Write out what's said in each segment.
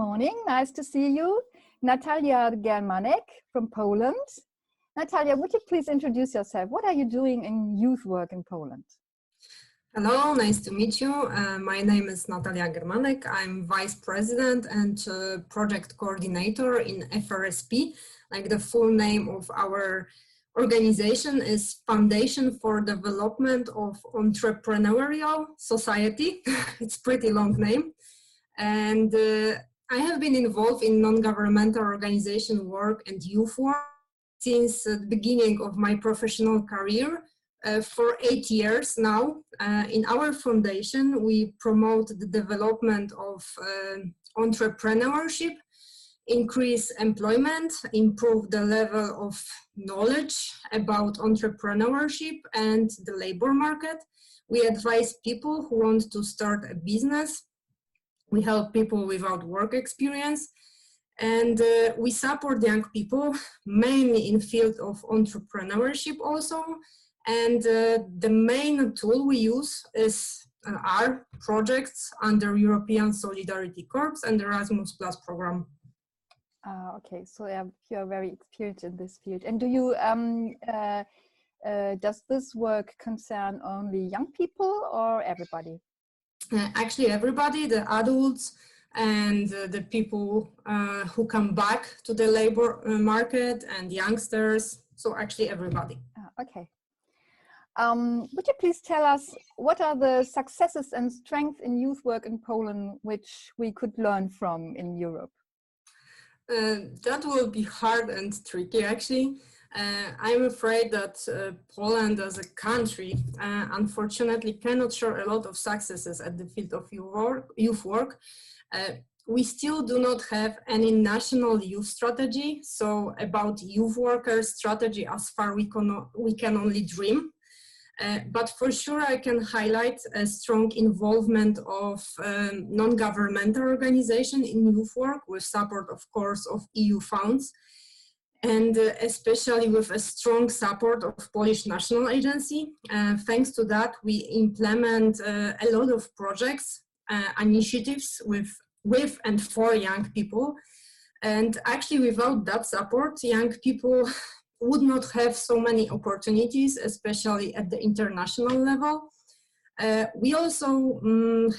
morning. Nice to see you. Natalia Germanek from Poland. Natalia, would you please introduce yourself? What are you doing in youth work in Poland? Hello, nice to meet you. My name is Natalia Germanek. I'm Vice President and Project Coordinator in FRSP. Like the full name of our organization is Foundation for Development of Entrepreneurial Society. It's a pretty long name. And I have been involved in non-governmental organization work and youth work since the beginning of my professional career. For 8 years now. In our foundation, we promote the development of entrepreneurship, increase employment, improve the level of knowledge about entrepreneurship and the labor market. We advise people who want to start a business. We help people without work experience. And we support young people, mainly in field of entrepreneurship also. And the main tool we use are projects under European Solidarity Corps and Erasmus Plus program. Okay, so you are very experienced in this field. And do you does this work concern only young people or everybody? Actually, everybody, the adults and the people who come back to the labor market and youngsters. So actually, everybody. Okay. Would you please tell us what are the successes and strengths in youth work in Poland which we could learn from in Europe? That will be hard and tricky actually. I'm afraid that Poland as a country unfortunately cannot show a lot of successes at the field of youth work. We still do not have any national youth strategy, so about youth workers strategy as far we can only dream. But for sure, I can highlight a strong involvement of non-governmental organization in youth work with support, of course, of EU funds, and especially with a strong support of Polish National Agency. Thanks to that, we implement a lot of projects, initiatives with and for young people. And actually, without that support, young people would not have so many opportunities, especially at the international level. We also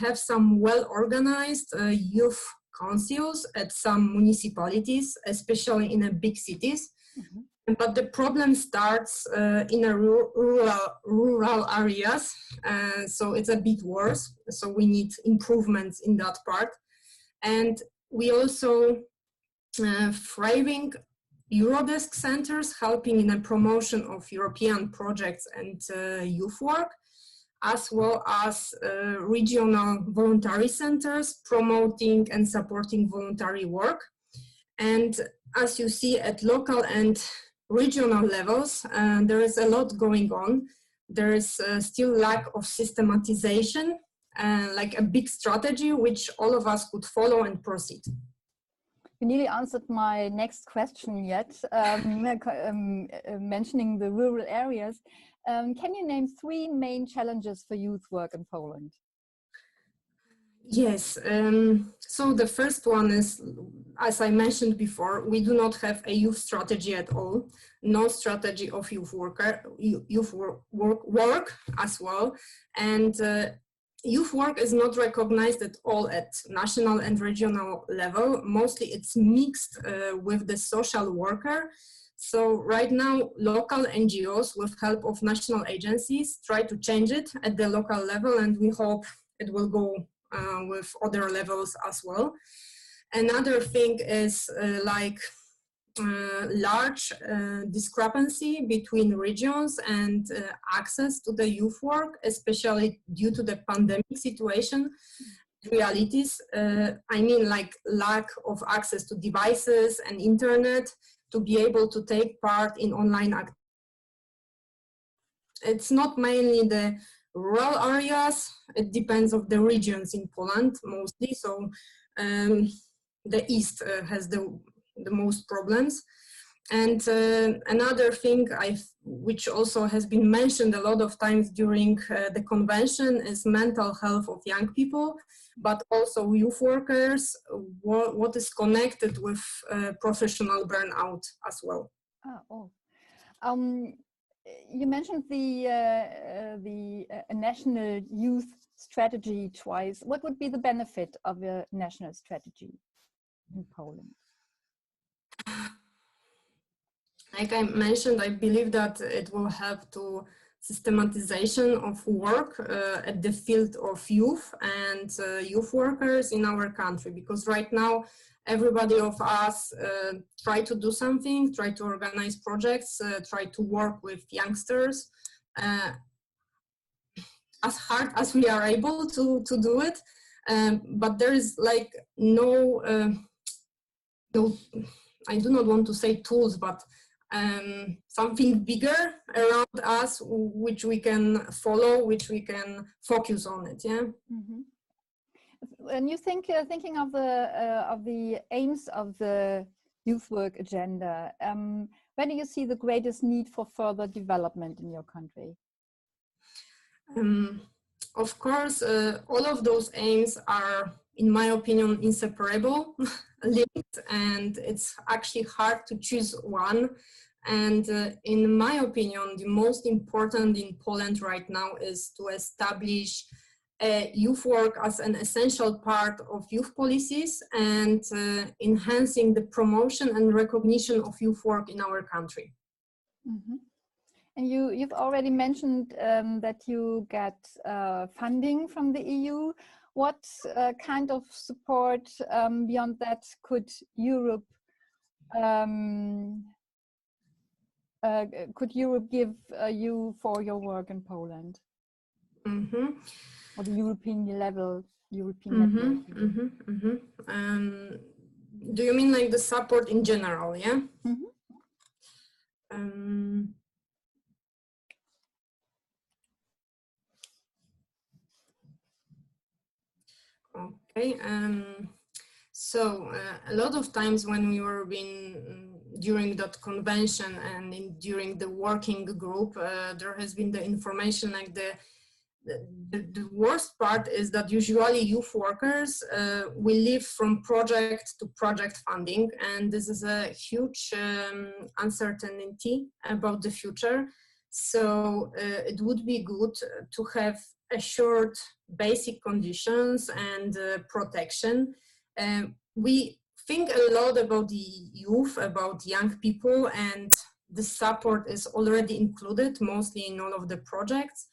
have some well-organized youth councils at some municipalities, especially in the big cities. Mm-hmm. But the problem starts in a rural areas, so it's a bit worse. So we need improvements in that part. And we also thriving Eurodesk centers helping in the promotion of European projects and youth work, as well as regional voluntary centers promoting and supporting voluntary work. And as you see at local and regional levels, there is a lot going on. There is still lack of systematization, like a big strategy which all of us could follow and proceed. You nearly answered my next question yet, mentioning the rural areas. Can you name 3 main challenges for youth work in Poland? Yes, so the first one is, as I mentioned before, we do not have a youth strategy at all, no strategy of youth work as well, and youth work is not recognized at all at national and regional level. Mostly it's mixed with the social worker. So right now, local NGOs with help of national agencies try to change it at the local level, and we hope it will go with other levels as well. Another thing is large discrepancy between regions and access to the youth work, especially due to the pandemic situation, realities. I mean, like lack of access to devices and internet to be able to take part in online activities. It's not mainly the rural areas, it depends on the regions in Poland mostly. So the east has the most problems. And another thing which also has been mentioned a lot of times during the convention is mental health of young people, but also youth workers, what is connected with professional burnout as well. You mentioned the national youth strategy twice. What would be the benefit of a national strategy in Poland? Like I mentioned, I believe that it will help to systematization of work at the field of youth and youth workers in our country, because right now everybody of us try to do something, try to organize projects, try to work with youngsters as hard as we are able to do it, but there is like no, I do not want to say tools, but something bigger around us which we can follow, which we can focus on it. Yeah. Mm-hmm. When you think thinking of the aims of the youth work agenda, where do you see the greatest need for further development in your country? Of course, all of those aims are, in my opinion, inseparable, linked, and it's actually hard to choose one. And in my opinion, the most important in Poland right now is to establish youth work as an essential part of youth policies and enhancing the promotion and recognition of youth work in our country. Mm-hmm. And you've already mentioned that you get funding from the EU. What kind of support beyond that could Europe give you for your work in Poland? Mm-hmm. Or the European level, network? Do you mean like the support in general? Yeah. Mm-hmm. Okay. So a lot of times when we were during that convention and during the working group, there has been the information like the worst part is that usually youth workers will live from project to project funding, and this is a huge uncertainty about the future. So it would be good to have assured basic conditions and protection. We think a lot about the youth, about young people, and the support is already included mostly in all of the projects.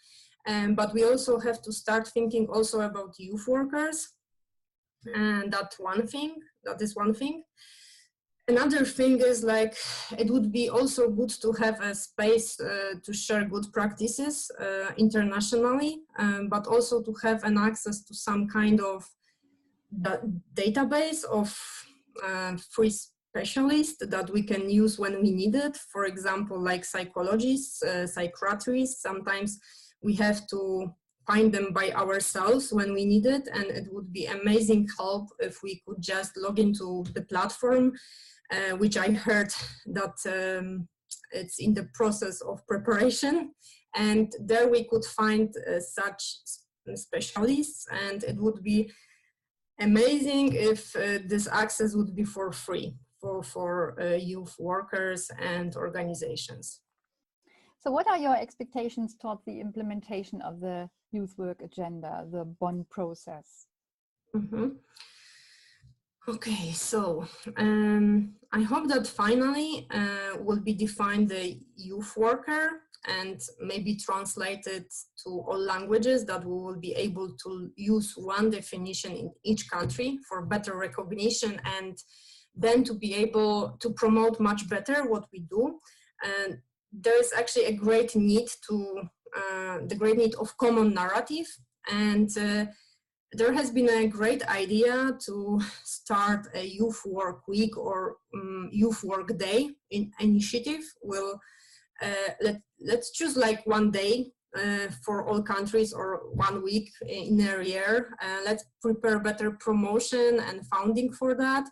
But we also have to start thinking also about youth workers, and that is one thing. Another thing is like it would be also good to have a space to share good practices internationally, but also to have an access to some kind of database of free specialists that we can use when we need it. For example, like psychologists, psychiatrists, sometimes we have to find them by ourselves when we need it, and it would be amazing help if we could just log into the platform, which I heard that it's in the process of preparation, and there we could find such specialists, and it would be amazing if this access would be for free for youth workers and organizations. So what are your expectations toward the implementation of the youth work agenda, the Bonn process? Mm-hmm. Okay, so I hope that finally will be defined the youth worker and maybe translated to all languages, that we will be able to use one definition in each country for better recognition, and then to be able to promote much better what we do. And there is actually a great need of common narrative, and there has been a great idea to start a youth work week or youth work day initiative. Let's choose like one day for all countries or 1 week in a year. Let's prepare better promotion and funding for that.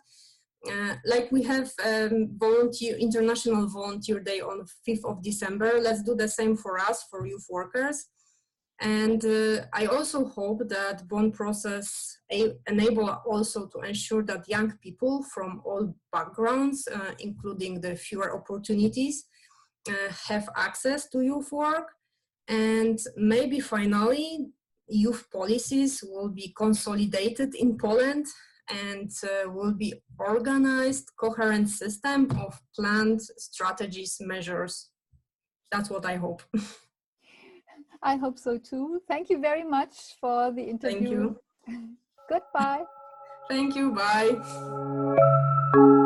Like we have International Volunteer Day on 5th of December. Let's do the same for us, for youth workers. And I also hope that bond process enable also to ensure that young people from all backgrounds, including the fewer opportunities, have access to youth work. And maybe finally, youth policies will be consolidated in Poland and will be organized, coherent system of planned strategies, measures. That's what I hope. I hope so too. Thank you very much for the interview. Thank you. Goodbye. Thank you. Bye.